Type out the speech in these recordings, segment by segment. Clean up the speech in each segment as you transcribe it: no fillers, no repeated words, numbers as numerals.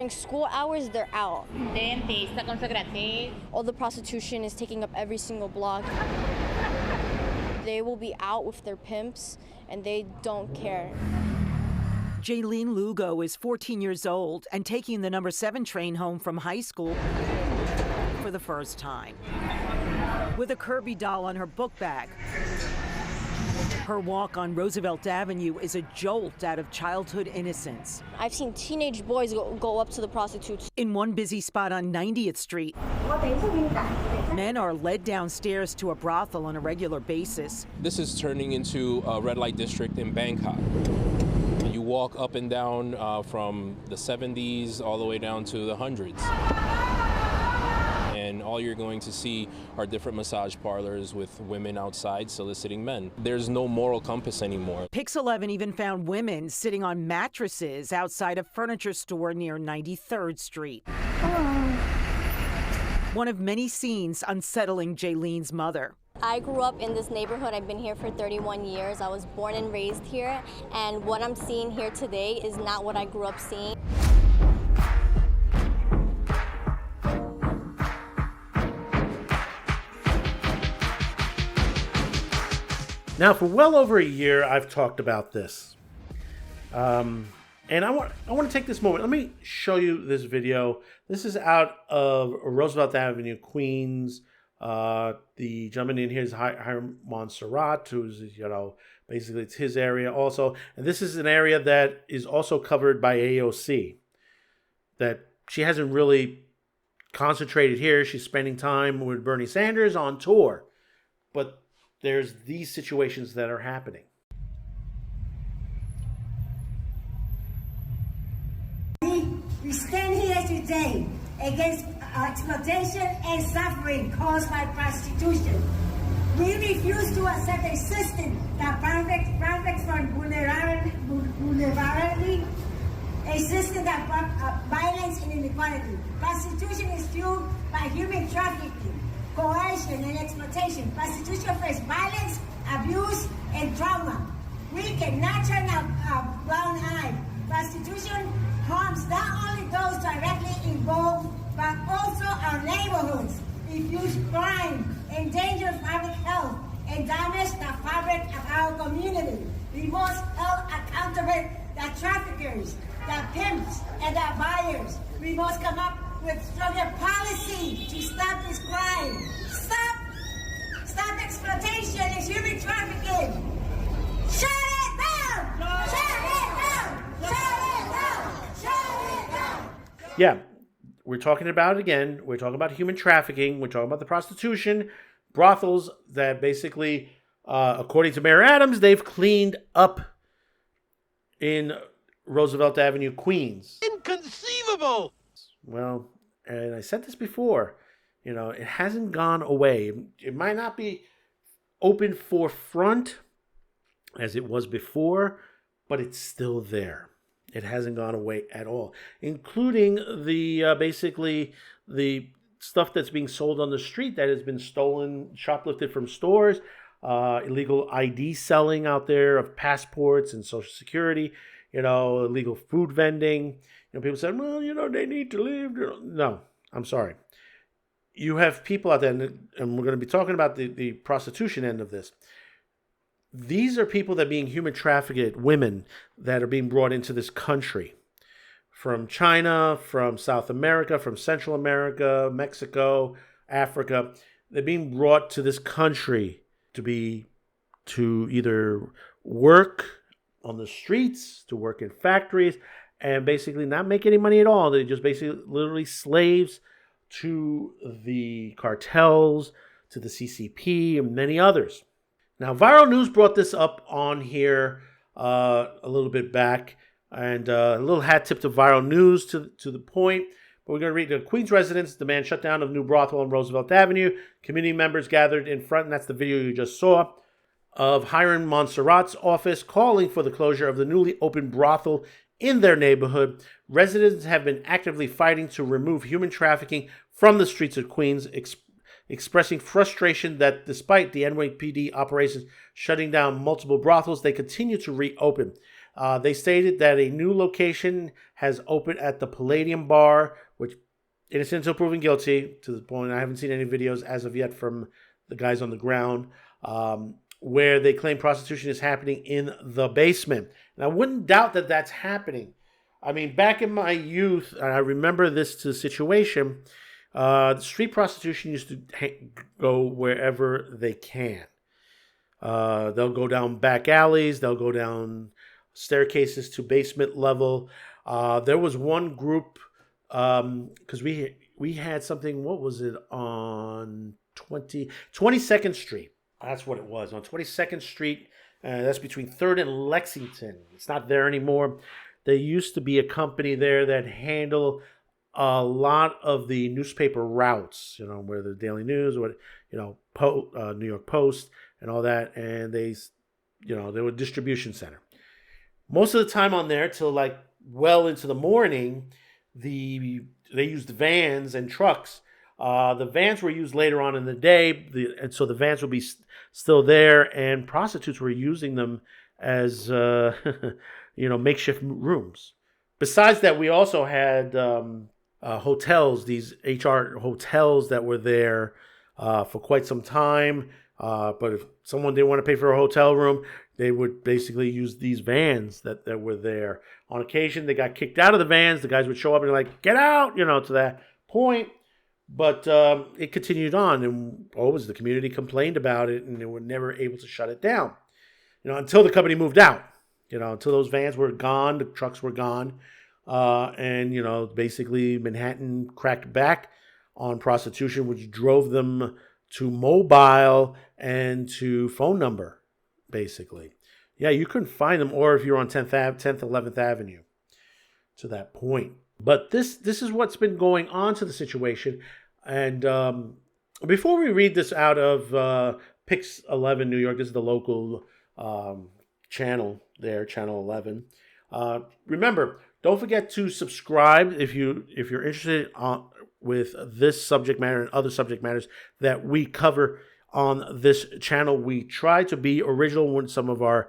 During school hours, they're out. Dentista con su gratis. All the prostitution is taking up every single block. They will be out with their pimps, and they don't care. Jaylene Lugo is 14 years old and taking the number 7 train home from high school for the first time. With a Kirby doll on her book bag, her walk on Roosevelt Avenue is a jolt out of childhood innocence. I've seen teenage boys go up to the prostitutes. In one busy spot on 90th Street, men are led downstairs to a brothel on a regular basis. This is turning into a red light district in Bangkok. You walk up and down from the 70s all the way down to the hundreds. And all you're going to see are different massage parlors with women outside soliciting men. There's no moral compass anymore. Pix 11 even found women sitting on mattresses outside a furniture store near 93rd Street. One of many scenes unsettling Jaylene's mother. I grew up in this neighborhood. I've been here for 31 years. I was born and raised here, and what I'm seeing here today is not what I grew up seeing. Now, for well over a year, I've talked about this. And I want to take this moment. Let me show you this video. This is out of Roosevelt Avenue, Queens. The gentleman in here is Hiram Montserrat, who's, basically it's his area also. And this is an area that is also covered by AOC. That she hasn't really concentrated here. She's spending time with Bernie Sanders on tour. But there's these situations that are happening. We stand here today against exploitation and suffering caused by prostitution. We refuse to accept a system that profits from vulnerability, a system that violence and inequality. Prostitution is fueled by human trafficking, coercion, and exploitation. Prostitution first violence, abuse, and trauma. We cannot turn a blind eye. Prostitution harms not only those directly involved, but also our neighborhoods. It fuels crime, endangers public health, and damages the fabric of our community. We must hold accountable the traffickers, the pimps, and the buyers. We must come up with stronger policy to stop this crime. Stop exploitation and human trafficking. Shut it down! Shut it down! Shut it down! Shut it down! Yeah, we're talking about it again. We're talking about human trafficking. We're talking about the prostitution, brothels that basically, according to Mayor Adams, they've cleaned up in Roosevelt Avenue, Queens. Inconceivable! Well, and I said this before, it hasn't gone away. It might not be open forefront as it was before, but it's still there. It hasn't gone away at all, including the basically the stuff that's being sold on the street that has been stolen, shoplifted from stores, illegal ID selling out there of passports and Social Security, illegal food vending. People say, well, they need to live. No, I'm sorry. You have people out there, and we're going to be talking about the prostitution end of this. These are people that are being human trafficked, women that are being brought into this country from China, from South America, from Central America, Mexico, Africa. They're being brought to this country to either work on the streets, to work in factories, and basically not make any money at all. They're just basically literally slaves to the cartels, to the CCP, and many others. Now, Viral News brought this up on here a little bit back, and a little hat tip to Viral News to the point. But we're going to read the Queens residents demand shutdown of new brothel on Roosevelt Avenue. Community members gathered in front, and that's the video you just saw, of Hiram Montserrat's office calling for the closure of the newly opened brothel in their neighborhood. Residents have been actively fighting to remove human trafficking from the streets of Queens, expressing frustration that despite the NYPD operations shutting down multiple brothels, they continue to reopen. They stated that a new location has opened at the Palladium Bar, which innocent until proven guilty, to the point I haven't seen any videos as of yet from the guys on the ground, where they claim prostitution is happening in the basement. And I wouldn't doubt that that's happening. I mean, back in my youth, and I remember this situation, street prostitution used to go wherever they can. They'll go down back alleys. They'll go down staircases to basement level. There was one group, because we had something, what was it, on 22nd Street. That's what it was, on 22nd Street. That's between 3rd and Lexington. It's not there anymore. There used to be a company there that handled a lot of the newspaper routes, where the Daily News, or New York Post and all that, and they were a distribution center. Most of the time on there, till like well into the morning, they used vans and trucks. The vans were used later on in the day, and so the vans would be still there, and prostitutes were using them as makeshift rooms. Besides that, we also had hotels, these HR hotels that were there for quite some time. But if someone didn't want to pay for a hotel room, they would basically use these vans that were there. On occasion, they got kicked out of the vans. The guys would show up and like, get out, to that point. But it continued on, and the community complained about it, and they were never able to shut it down, until the company moved out, until those vans were gone, the trucks were gone, and basically Manhattan cracked back on prostitution, which drove them to mobile and to phone number, basically. Yeah, you couldn't find them, or if you're on 10th, 11th Avenue, to that point. But this is what's been going on to the situation. And before we read this out of Pix 11 New York, this is the local channel there, Channel 11. Remember, don't forget to subscribe if you're interested with this subject matter and other subject matters that we cover on this channel. We try to be original with some of our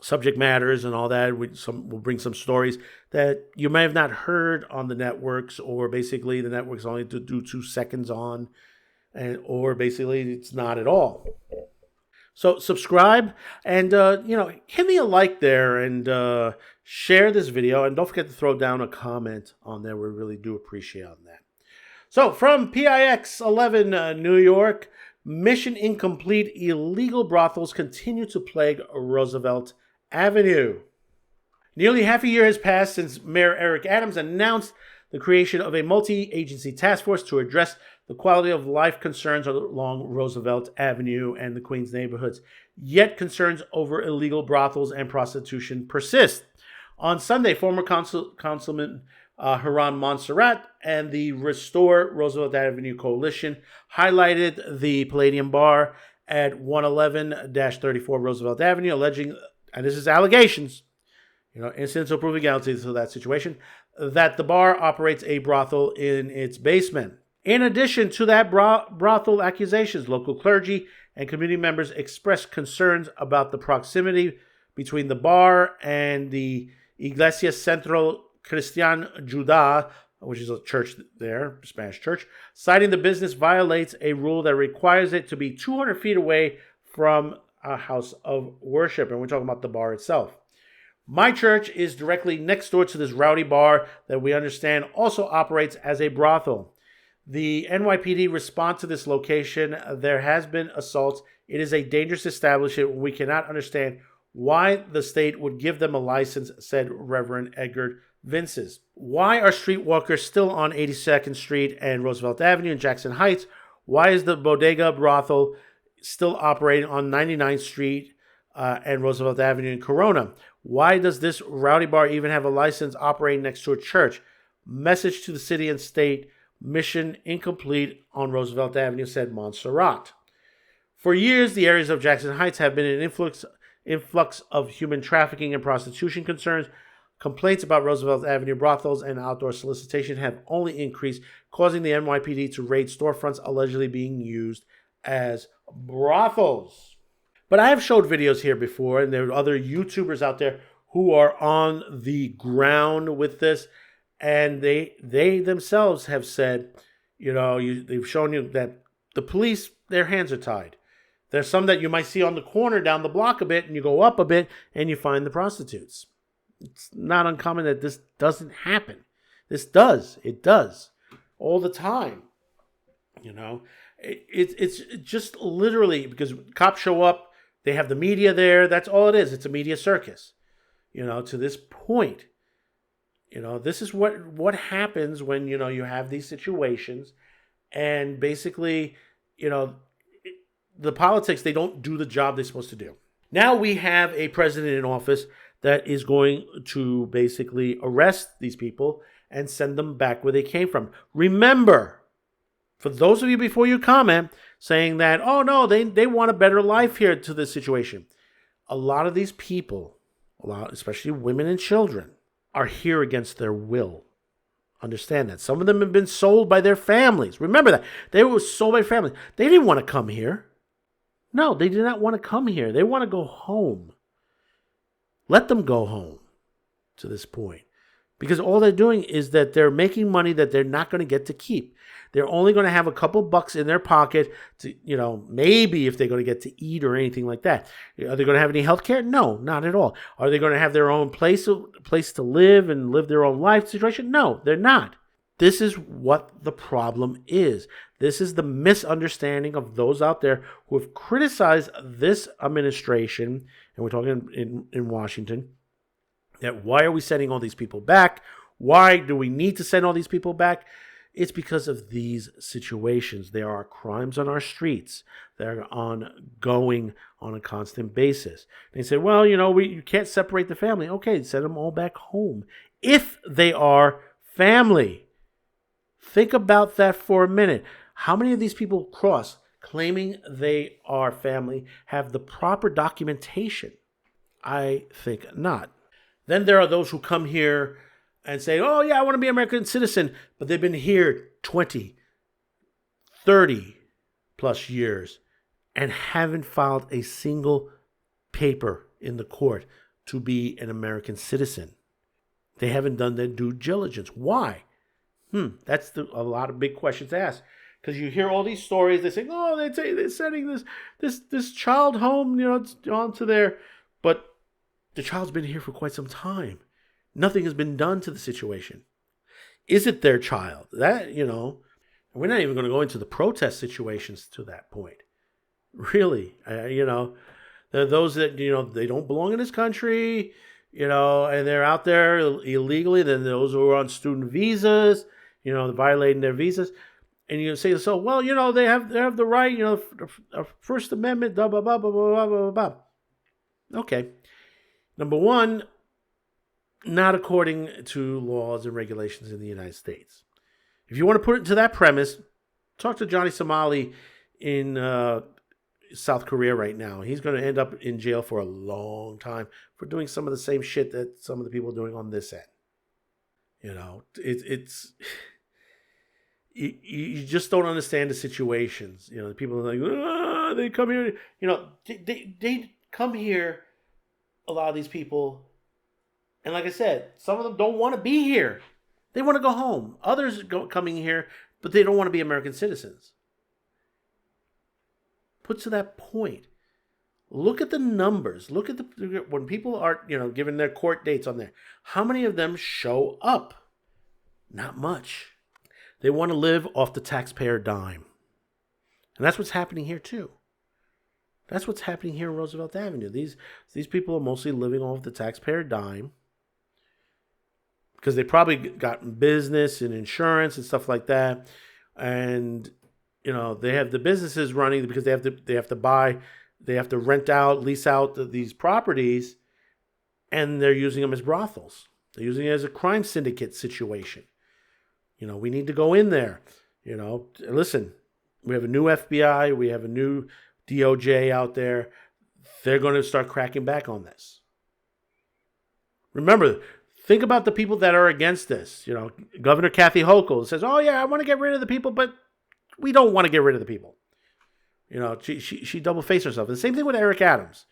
subject matters and all that. We'll bring some stories that you may have not heard on the networks, or basically the networks only do 2 seconds on, or basically it's not at all. So subscribe and hit me a like there, and share this video, and don't forget to throw down a comment on there. We really do appreciate that. So from PIX 11 New York, mission incomplete. Illegal brothels continue to plague Roosevelt Avenue. Nearly half a year has passed since Mayor Eric Adams announced the creation of a multi-agency task force to address the quality of life concerns along Roosevelt Avenue and the Queens neighborhoods. Yet concerns over illegal brothels and prostitution persist. On Sunday, former Councilman Hiram Montserrat and the Restore Roosevelt Avenue Coalition highlighted the Palladium Bar at 111-34 Roosevelt Avenue, alleging, and this is allegations, innocent until proven guilty to that situation, that the bar operates a brothel in its basement. In addition to that brothel accusations, local clergy and community members expressed concerns about the proximity between the bar and the Iglesia Central Cristian Juda, which is a church there, Spanish church, citing the business violates a rule that requires it to be 200 feet away from a house of worship. And we're talking about the bar itself. My church is directly next door to this rowdy bar that we understand also operates as a brothel. The NYPD response to this location, there has been assaults. It is a dangerous establishment. We cannot understand why the state would give them a license, said Reverend Edgar Vinces. Why are streetwalkers still on 82nd Street and Roosevelt Avenue in Jackson Heights? Why is the Bodega brothel still operating on 99th Street and Roosevelt Avenue in Corona? Why does this rowdy bar even have a license operating next to a church? Message to the city and state, mission incomplete on Roosevelt Avenue, said Montserrat. For years, the areas of Jackson Heights have been an influx of human trafficking and prostitution concerns. Complaints about Roosevelt Avenue brothels and outdoor solicitation have only increased, causing the NYPD to raid storefronts allegedly being used as brothels. But I have showed videos here before, and there are other YouTubers out there who are on the ground with this, and they themselves have said, they've shown you that the police, their hands are tied. There's some that you might see on the corner down the block a bit, and you go up a bit, and you find the prostitutes. It's not uncommon that this doesn't happen. This does. It does. All the time. It's just literally because cops show up, they have the media there. That's all it is. It's a media circus. To this point. This is what happens when, you have these situations, and basically, the politics, they don't do the job they're supposed to do. Now we have a president in office that is going to basically arrest these people and send them back where they came from. Remember, for those of you before you comment saying that, oh no, they want a better life here to this situation. A lot of these people, especially women and children, are here against their will. Understand that. Some of them have been sold by their families. Remember that. They were sold by families. They didn't want to come here. No, they did not want to come here. They want to go home. Let them go home to this point. Because all they're doing is that they're making money that they're not going to get to keep. They're only going to have a couple bucks in their pocket to, maybe if they're going to get to eat or anything like that. Are they going to have any health care? No, not at all. Are they going to have their own place to live and live their own life situation? No, they're not. This is what the problem is. This is the misunderstanding of those out there who have criticized this administration, and we're talking in Washington, that why are we sending all these people back? Why do we need to send all these people back? It's because of these situations. There are crimes on our streets that are ongoing on a constant basis. They say, well, you can't separate the family. Okay, send them all back home. If they are family. Think about that for a minute. How many of these people cross claiming they are family have the proper documentation? I think not. Then there are those who come here and say, oh, yeah, I want to be an American citizen, but they've been here 20, 30 plus years and haven't filed a single paper in the court to be an American citizen. They haven't done their due diligence. Why? That's a lot of big questions to ask. Because you hear all these stories, they say, oh, they're sending this child home, onto there. But the child's been here for quite some time. Nothing has been done to the situation. Is it their child? That, we're not even going to go into the protest situations to that point. Really, there are those that, they don't belong in this country, and they're out there illegally. Then those who are on student visas, they're violating their visas. And you say, so, well, they have the right, First Amendment, blah, blah, blah, blah, blah, blah, blah. Okay. Number one, not according to laws and regulations in the United States. If you want to put it to that premise, talk to Johnny Somali in South Korea right now. He's going to end up in jail for a long time for doing some of the same shit that some of the people are doing on this end. It's you just don't understand the situations. People are like, they come here. They come here. A lot of these people, and like I said, some of them don't want to be here. They want to go home. Others coming here, but they don't want to be American citizens. Put to that point. Look at the numbers. Look at when people are, giving their court dates on there. How many of them show up? Not much. They want to live off the taxpayer dime. And that's what's happening here too. That's what's happening here on Roosevelt Avenue. These people are mostly living off the taxpayer dime because they probably got business and insurance and stuff like that. And, they have the businesses running because they have to rent out, lease out these properties, and they're using them as brothels. They're using it as a crime syndicate situation. We need to go in there. Listen, we have a new FBI. We have a new DOJ out there. They're going to start cracking back on this. Remember, think about the people that are against this. Governor Kathy Hochul says, oh, yeah, I want to get rid of the people, but we don't want to get rid of the people. She double-faced herself. The same thing with Eric Adams.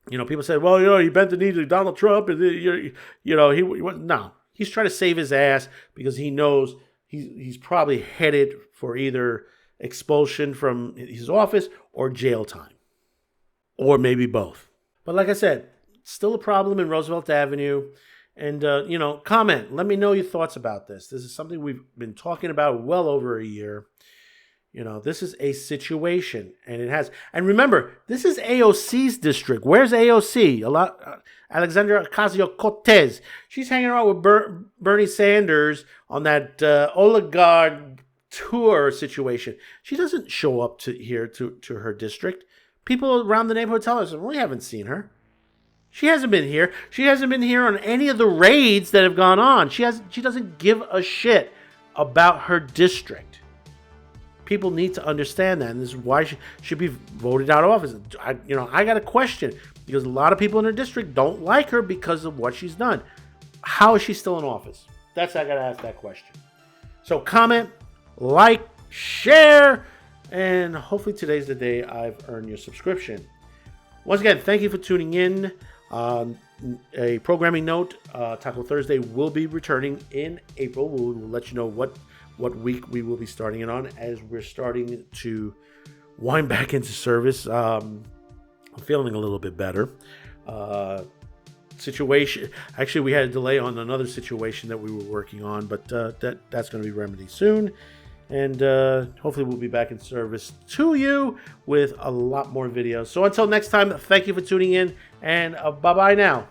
You know, people say, well, you know, he bent the knee to Donald Trump. And, you know, no. He's trying to save his ass because he knows he's probably headed for either expulsion from his office or jail time. Or maybe both. But like I said, still a problem in Roosevelt Avenue. And, you know, comment. Let me know your thoughts about this. This is something we've been talking about well over a year. You know, this is a situation, and it has. And remember, this is AOC's district. Where's AOC? Alexandria Ocasio-Cortez. She's hanging around with Bernie Sanders on that oligarch tour situation. She doesn't show up to her district. People around the neighborhood tell us, we haven't seen her. She hasn't been here. She hasn't been here on any of the raids that have gone on. She doesn't give a shit about her district. People need to understand that, and this is why she should be voted out of office. I got a question, because a lot of people in her district don't like her because of what she's done. How is she still in office? I got to ask that question. So comment, like, share, and hopefully today's the day I've earned your subscription. Once again, thank you for tuning in. A programming note, Taco Thursday will be returning in April. We'll let you know what week we will be starting it on, as we're starting to wind back into service. I'm feeling a little bit better. Situation. Actually, we had a delay on another situation that we were working on, but that's going to be remedied soon. And hopefully we'll be back in service to you with a lot more videos. So until next time, thank you for tuning in, and bye-bye now.